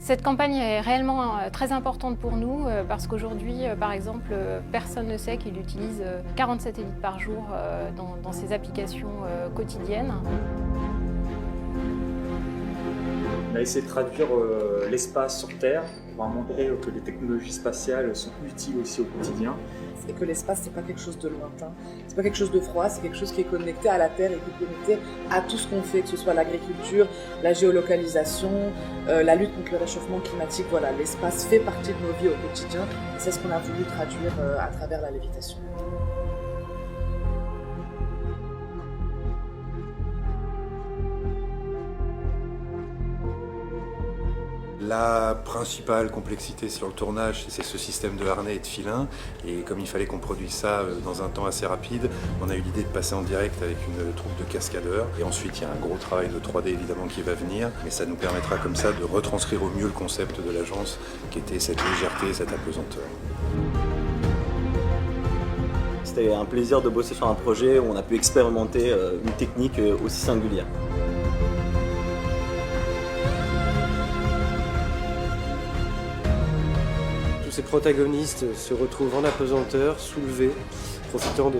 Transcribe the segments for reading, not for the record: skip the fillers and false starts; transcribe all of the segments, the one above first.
Cette campagne est réellement très importante pour nous parce qu'aujourd'hui, par exemple, personne ne sait qu'il utilise 40 satellites par jour dans ses applications quotidiennes. On a essayé de traduire l'espace sur Terre pour montrer que les technologies spatiales sont utiles aussi au quotidien. Et que l'espace, c'est pas quelque chose de lointain, c'est pas quelque chose de froid, c'est quelque chose qui est connecté à la Terre et qui est connecté à tout ce qu'on fait, que ce soit l'agriculture, la géolocalisation, la lutte contre le réchauffement climatique. Voilà, l'espace fait partie de nos vies au quotidien et c'est ce qu'on a voulu traduire à travers la lévitation. La principale complexité sur le tournage, c'est ce système de harnais et de filins. Et comme il fallait qu'on produise ça dans un temps assez rapide, on a eu l'idée de passer en direct avec une troupe de cascadeurs. Et ensuite, il y a un gros travail de 3D évidemment qui va venir. Mais ça nous permettra comme ça de retranscrire au mieux le concept de l'agence, qui était cette légèreté, cette apesanteur. C'était un plaisir de bosser sur un projet où on a pu expérimenter une technique aussi singulière. Ces protagonistes se retrouvent en apesanteur, soulevés, profitant de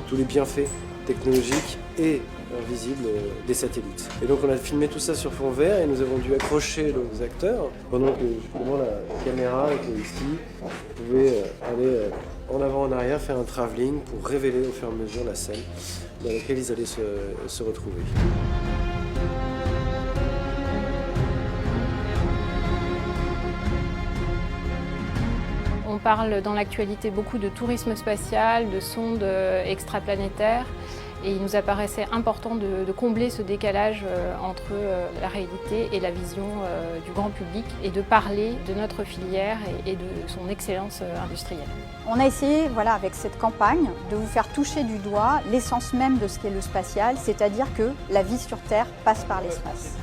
tous les bienfaits technologiques et invisibles des satellites. Et donc on a filmé tout ça sur fond vert et nous avons dû accrocher nos acteurs pendant que justement la caméra avec les skis pouvait aller en avant en arrière, faire un travelling pour révéler au fur et à mesure la scène dans laquelle ils allaient se retrouver. On parle dans l'actualité beaucoup de tourisme spatial, de sondes extraplanétaires et il nous apparaissait important de combler ce décalage entre la réalité et la vision du grand public et de parler de notre filière et de son excellence industrielle. On a essayé, voilà, avec cette campagne, de vous faire toucher du doigt l'essence même de ce qu'est le spatial, c'est-à-dire que la vie sur Terre passe par l'espace.